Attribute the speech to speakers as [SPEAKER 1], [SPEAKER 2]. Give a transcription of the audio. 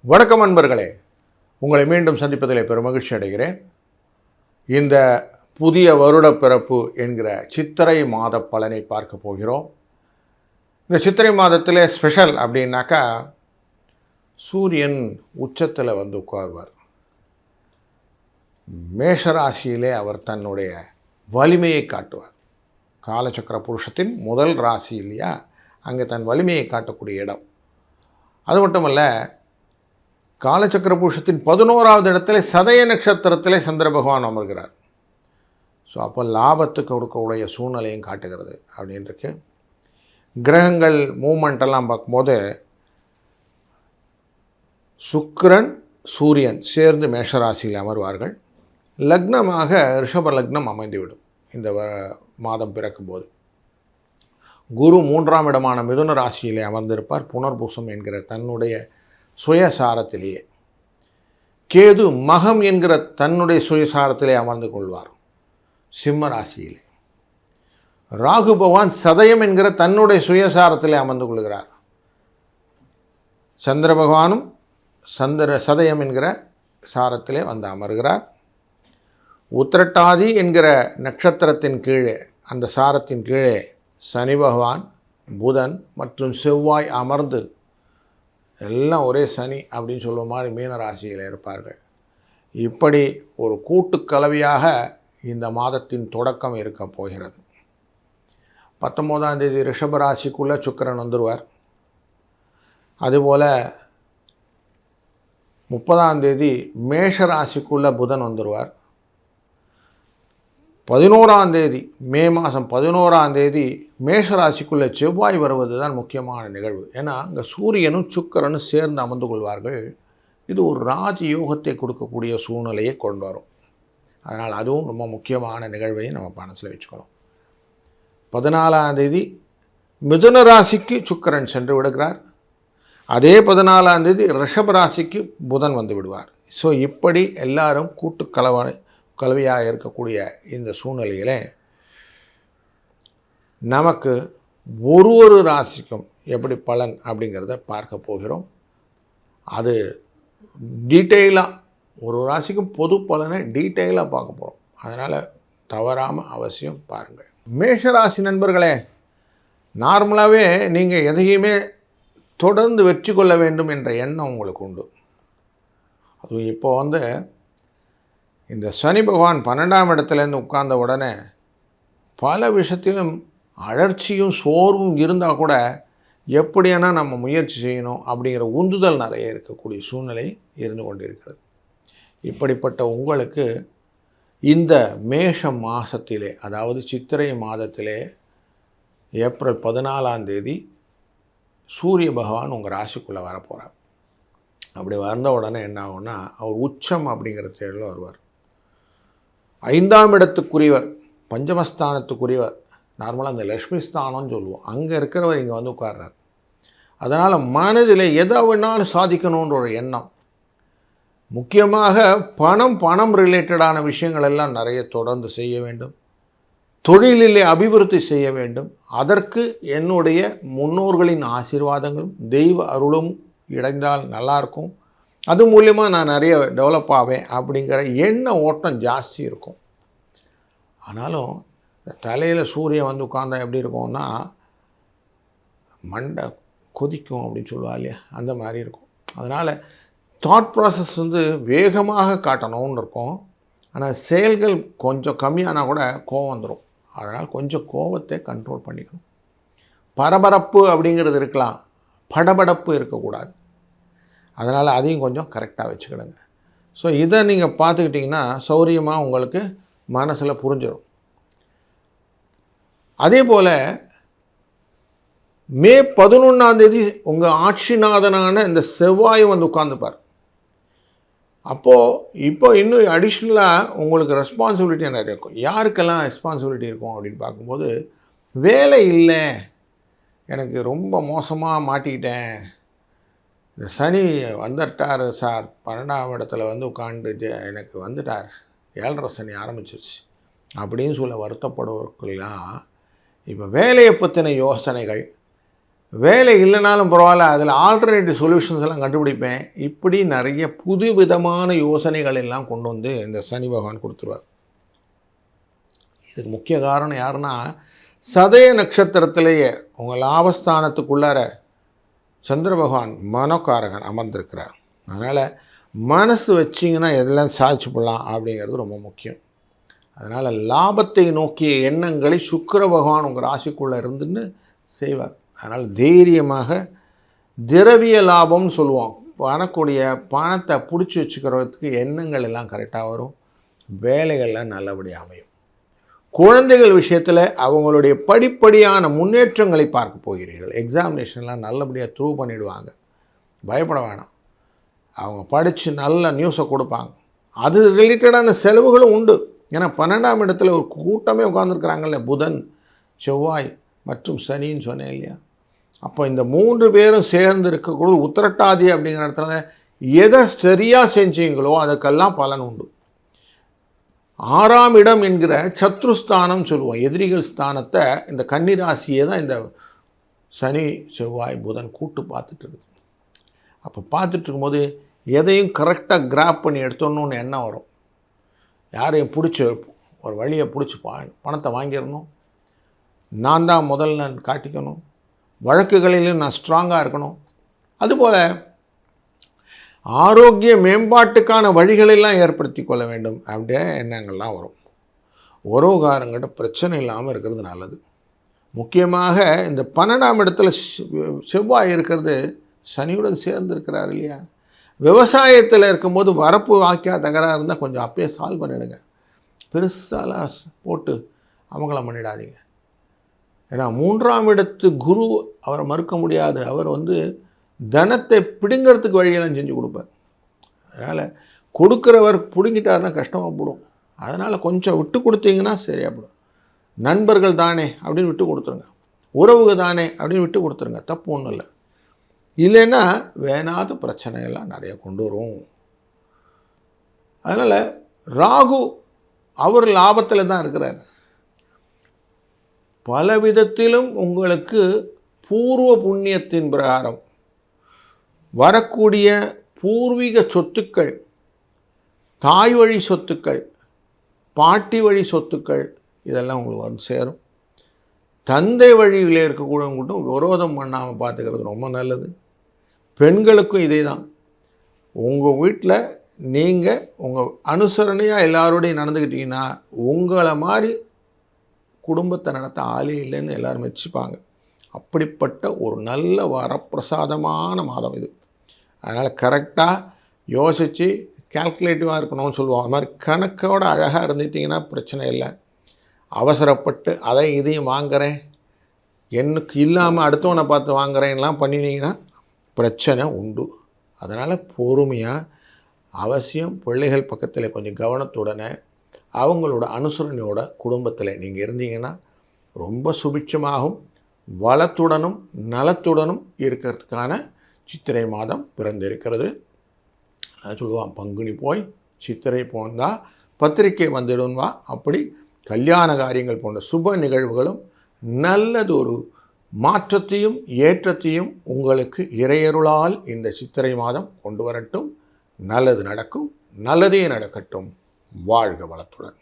[SPEAKER 1] வணக்கம் அன்பர்களே, உங்களை மீண்டும் சந்திப்பதில் பெருமகிழ்ச்சி அடைகிறேன். இந்த புதிய வருட பிறப்பு என்கிற சித்திரை மாத பலனை பார்க்க போகிறோம். இந்த சித்திரை மாதத்தில் ஸ்பெஷல் அப்படின்னாக்கா சூரியன் உச்சத்தில் வந்து உட்கார்வார். மேஷராசியிலே அவர் தன்னுடைய வலிமையை காட்டுவார். காலச்சக்கர புருஷத்தின் முதல் ராசி இல்லையா, அங்கே தன் வலிமையை காட்டக்கூடிய இடம். அது மட்டுமல்ல, காலச்சக்கர புருஷத்தின் 11வது இடத்துல சதய நட்சத்திரத்திலே சந்திர பகவான் அமர்கிறார். ஸோ அப்போ லாபத்துக்கு கொடுக்கக்கூடிய சூழ்நிலையும் காட்டுகிறது அப்படின்ருக்கு. கிரகங்கள் மூமெண்டெல்லாம் பார்க்கும்போது சுக்கிரன் சூரியன் சேர்ந்து மேஷராசியில் அமர்வார்கள். லக்னமாக ரிஷப லக்னம் அமைந்துவிடும் இந்த மாதம் பிறக்கும்போது. குரு 3ஆம் இடமான மிதுன ராசியிலே அமர்ந்திருப்பார் புனர்பூசம் என்கிற தன்னுடைய சுயசாரத்திலேயே. கேது மகம் என்கிற தன்னுடைய சுயசாரத்திலே அமர்ந்து கொள்வார் சிம்ம ராசியிலே. ராகு பகவான் சதயம் என்கிற தன்னுடைய சுயசாரத்திலே அமர்ந்து கொள்கிறார். சந்திர பகவானும் சதயம் என்கிற சாரத்திலே வந்து அமர்கிறார். உத்திரட்டாதி என்கிற நட்சத்திரத்தின் கீழே, அந்த சாரத்தின் கீழே சனி பகவான், புதன் மற்றும் செவ்வாய் அமர்ந்து, எல்லாம் ஒரே சனி அப்படின்னு சொல்லுவ மாதிரி மீன ராசியில் இருப்பார்கள். இப்படி ஒரு கூட்டுக்கலவையாக இந்த மாதத்தின் தொடக்கம் இருக்க போகிறது. 19ஆம் தேதி ரிஷப ராசிக்குள்ளே சுக்கிரன் வந்துடுவார். அதுபோல் 30ஆம் தேதி மேஷ ராசிக்குள்ளே புதன் வந்துடுவார். 11ஆம் தேதி மே மாதம் 11ஆம் தேதி மேஷராசிக்குள்ளே செவ்வாய் வருவது தான் முக்கியமான நிகழ்வு. ஏன்னா அங்கே சூரியனும் சுக்கிரனும் சேர்ந்து அமர்ந்து கொள்வார்கள். இது ஒரு ராஜயோகத்தை கொடுக்கக்கூடிய சூழ்நிலையை கொண்டு வரும். அதனால் அதுவும் ரொம்ப முக்கியமான நிகழ்வையும் நம்ம மனசில் வச்சுக்கணும். 14ஆம் தேதி மிதுன ராசிக்கு சுக்கிரன் சென்று விடுகிறார். அதே 14ஆம் தேதி ரிஷப ராசிக்கு புதன் வந்து விடுவார். ஸோ இப்படி எல்லாரும் கலவையாக இருக்கக்கூடிய இந்த சூழ்நிலையில் நமக்கு ஒரு ராசிக்கும் எப்படி பலன் அப்படிங்கிறத பார்க்க போகிறோம். அது டீட்டெயிலாக ஒரு ராசிக்கும் பொது பலனை டீட்டெயிலாக பார்க்க போகிறோம். அதனால் தவறாமல் அவசியம் பாருங்கள். மேஷராசி நண்பர்களே, நார்மலாகவே நீங்கள் எதையுமே தொடர்ந்து வெற்றி கொள்ள வேண்டும் என்ற எண்ணம் உங்களுக்கு உண்டு. அதுவும் இப்போ இந்த சனி பகவான் 12ஆம் இடத்துலேருந்து உட்கார்ந்த உடனே பல விஷயத்திலும் அழற்சியும் சோர்வும் இருந்தால் கூட எப்படியானா நம்ம முயற்சி செய்யணும் அப்படிங்கிற உந்துதல் நிறைய இருக்கக்கூடிய சூழ்நிலை இருந்து கொண்டிருக்கிறது. இப்படிப்பட்ட உங்களுக்கு இந்த மேஷ மாதத்திலே, அதாவது சித்திரை மாதத்திலே ஏப்ரல் 14ஆம் தேதி சூரிய பகவான் உங்கள் ராசிக்குள்ளே வரப்போகிறார். அப்படி வந்த உடனே என்ன ஆகும்னா, அவர் உச்சம் அப்படிங்கிற தேடலில் வருவார். 5ஆம் இடத்துக்குரியவர், பஞ்சமஸ்தானத்துக்குரியவர், நார்மலாக அந்த லக்ஷ்மி ஸ்தானம்னு சொல்லுவோம், அங்கே இருக்கிறவர் இங்கே வந்து உட்கார்றார். அதனால் மனதில் எதை வேணாலும் சாதிக்கணுன்ற ஒரு எண்ணம், முக்கியமாக பணம் ரிலேட்டடான விஷயங்கள் எல்லாம் நிறைய தொடர்ந்து செய்ய வேண்டும். தொழிலிலே அபிவிருத்தி செய்ய வேண்டும். அதற்கு என்னுடைய முன்னோர்களின் ஆசீர்வாதங்களும் தெய்வ அருளும் இணைந்தால் நல்லாயிருக்கும். அது மூலியமாக நான் நிறைய டெவலப் ஆவேன் அப்படிங்கிற எண்ண ஓட்டம் ஜாஸ்தி இருக்கும். ஆனாலும் தலையில் சூரியன் வந்து உட்கார்ந்தா எப்படி இருக்கும்னா, மண்டை கொதிக்கும் அப்படின்னு சொல்லுவா இல்லையா, அந்த மாதிரி இருக்கும். அதனால் தாட் ப்ராசஸ் வேகமாக காட்டணும்னு இருக்கும். ஆனால் செயல்கள் கொஞ்சம் கம்மியானால் கூட கோபம் வந்துடும். அதனால் கொஞ்சம் கோபத்தை கண்ட்ரோல் பண்ணிக்கணும். பரபரப்பு அப்படிங்கிறது இருக்கலாம், படபடப்பு இருக்கக்கூடாது. அதனால் அதையும் கொஞ்சம் கரெக்டாக வச்சுக்கிடுங்க. ஸோ இதை நீங்கள் பார்த்துக்கிட்டிங்கன்னா சௌரியமாக உங்களுக்கு மனசில் புரிஞ்சிடும். அதே போல் மே 11ஆம் தேதி உங்கள் ஆட்சிநாதனான இந்த செவ்வாய் வந்து உட்கார்ந்துப்பார். இப்போ இன்னும் அடிஷ்னலாக உங்களுக்கு ரெஸ்பான்சிபிலிட்டி நிறைய இருக்கும். யாருக்கெல்லாம் ரெஸ்பான்சிபிலிட்டி இருக்கும் அப்படின்னு பார்க்கும்போது, வேலை இல்லை, எனக்கு ரொம்ப மோசமாக மாட்டிக்கிட்டேன், இந்த சனி வந்துட்டார் சார், 12ஆம் இடத்துல வந்து உட்காந்து எனக்கு வந்துட்டார், 7.5 சனி ஆரம்பிச்சிருச்சு அப்படின்னு சொல்ல வருத்தப்படுவவர்களெல்லாம் இப்போ வேலையை பற்றின யோசனைகள், வேலை இல்லைனாலும் பரவாயில்ல, அதில் ஆல்டர்னேட்டிவ் சொல்யூஷன்ஸ் எல்லாம் கண்டுபிடிப்பேன். இப்படி நிறைய புது விதமான யோசனைகள் எல்லாம் கொண்டு வந்து இந்த சனி பகவான் கொடுத்துருவார். இதுக்கு முக்கிய காரணம் யாருன்னா, சதய நட்சத்திரத்திலேயே உங்கள் லாபஸ்தானத்துக்குள்ளார சந்திர பகவான் மனோகாரகன் அமர்ந்திருக்கிறார். அதனால் மனசு வச்சிங்கன்னா எதெல்லாம் சாதிச்சு போடலாம் அப்படிங்கிறது ரொம்ப முக்கியம். அதனால் லாபத்தை நோக்கிய எண்ணங்களை சுக்கிர பகவான் உங்கள் ராசிக்குள்ளே இருந்துன்னு செய்வார். அதனால் தைரியமாக திரவிய லாபம்னு சொல்லுவோம், வரக்கூடிய பணத்தை பிடிச்சி வச்சுக்கிறதுக்கு எண்ணங்கள் எல்லாம் கரெக்டாக வரும். வேலைகள்லாம் நல்லபடியாக அமையும். குழந்தைகள் விஷயத்தில் அவங்களுடைய படிப்படியான முன்னேற்றங்களை பார்க்க போகிறீர்கள். எக்ஸாமினேஷன்லாம் நல்லபடியாக த்ரூ பண்ணிவிடுவாங்க, பயப்பட வேணாம். அவங்க படித்து நல்ல நியூஸை கொடுப்பாங்க. அது ரிலேட்டடான செலவுகளும் உண்டு. ஏன்னா 12ஆம் இடத்துல ஒரு கூட்டமே உட்காந்துருக்குறாங்கல்ல, புதன் செவ்வாய் மற்றும் சனின்னு சொன்னேன் இல்லையா. அப்போ இந்த 3 பேரும் சேர்ந்து இருக்கக்கூடிய உத்திரட்டாதி அப்படிங்கிற இடத்துல எதை சரியாக செஞ்சீங்களோ அதுக்கெல்லாம் பலன் உண்டு. 6ஆம் இடம் என்கிற சத்ருஸ்தானம் சொல்லுவோம், எதிரிகள் ஸ்தானத்தை இந்த கன்னிராசியை தான் இந்த சனி செவ்வாய் புதன் கூட்டு பார்த்துட்டு இருக்குது. அப்போ பார்த்துட்டு இருக்கும்போது எதையும் கரெக்டாக கிராப் பண்ணி எடுத்தோன்னு எண்ணம் வரும். யாரையும் பிடிச்சி ஒரு வழியை பிடிச்சி பணத்தை வாங்கிடணும், நான் தான் முதல்ல காட்டிக்கணும், வழக்குகளிலும் நான் ஸ்ட்ராங்காக இருக்கணும். அதுபோல் ஆரோக்கிய மேம்பாட்டுக்கான வழிகளெல்லாம் ஏற்படுத்தி கொள்ள வேண்டும் அப்படியே எண்ணங்கள்லாம் வரும். உறவுகாரங்கிட்ட பிரச்சனை இல்லாமல் இருக்கிறது நல்லது. முக்கியமாக இந்த 12ஆம் இடத்துல செவ்வாய் இருக்கிறது சனியுடன் சேர்ந்து இருக்கிறார் இல்லையா. விவசாயத்தில் இருக்கும்போது வரப்பு வாக்கியா தகராறு இருந்தால் கொஞ்சம் அப்பயே சால்வ் பண்ணிடுங்க. பெருசாலாம் போட்டு அவங்கள பண்ணிடாதீங்க. ஏன்னா 3ஆம் இடத்து குரு அவரை மறுக்க முடியாது. அவர் தனத்தை பிடுங்கிறதுக்கு வழியெல்லாம் செஞ்சு கொடுப்பார். அதனால் கொடுக்குறவர் பிடுங்கிட்டாருன்னா கஷ்டமாக போடும். அதனால் கொஞ்சம் விட்டு கொடுத்தீங்கன்னா சரியாக போடும். நண்பர்கள் தானே அப்படின்னு விட்டு கொடுத்துருங்க, உறவுகள் தானே அப்படின்னு விட்டு கொடுத்துருங்க, தப்பு ஒன்றும் இல்லை. இல்லைன்னா வேணாத பிரச்சனையெல்லாம் நிறைய கொண்டு வரும். அதனால் ராகு அவர் லாபத்தில் தான் இருக்கிறார். பல விதத்திலும் உங்களுக்கு பூர்வ புண்ணியத்தின் பிரகாரம் வரக்கூடிய பூர்வீக சொத்துக்கள், தாய் வழி சொத்துக்கள், பாட்டி வழி சொத்துக்கள் இதெல்லாம் உங்களுக்கு சேரும். தந்தை வழியில் இருக்கக்கூடவங்கட்டும் விரோதம் பண்ணாமல் பார்த்துக்கிறது ரொம்ப நல்லது. பெண்களுக்கும் இதே தான். உங்கள் வீட்டில் நீங்கள் உங்கள் அனுசரணையாக எல்லாரோடையும் நடந்துக்கிட்டிங்கன்னா உங்களை மாதிரி குடும்பத்தை நடத்த ஆளே இல்லைன்னு எல்லோரும் மெச்சிப்பாங்க. அப்படிப்பட்ட ஒரு நல்ல வரப்பிரசாதமான மாதம் இது. அதனால் கரெக்டாக யோசித்து கால்குலேட்டிவாக இருக்கணும்னு சொல்லுவோம். அது மாதிரி கணக்கோடு அழகாக இருந்துட்டிங்கன்னா பிரச்சனை இல்லை. அவசரப்பட்டு அதை இதையும் வாங்குகிறேன், எனக்கு இல்லாமல் அடுத்தவனை பார்த்து வாங்குறேன்லாம் பண்ணினீங்கன்னா பிரச்சனை உண்டு. அதனால் பொறுமையாக அவசியம் பிள்ளைகள் பக்கத்தில் கொஞ்சம் கவனத்துடனே அவங்களோட அனுசரணையோட குடும்பத்தில் நீங்கள் இருந்தீங்கன்னா ரொம்ப சுபிட்சமாகவும் வளத்துடனும் நலத்துடனும் இருக்கிறதுக்கான சித்திரை மாதம் பிறந்திருக்கிறது. அது சொல்லுவான், பங்குனி போய் சித்திரை போந்தால் பத்திரிக்கை வந்துடும்வா. அப்படி கல்யாண காரியங்கள் போன்ற சுப நிகழ்வுகளும் நல்லதொரு மாற்றத்தையும் ஏற்றத்தையும் உங்களுக்கு இறையருளால் இந்த சித்திரை மாதம் கொண்டு வரட்டும். நல்லது நடக்கும், நல்லதே நடக்கட்டும். வாழ்க வளத்துடன்.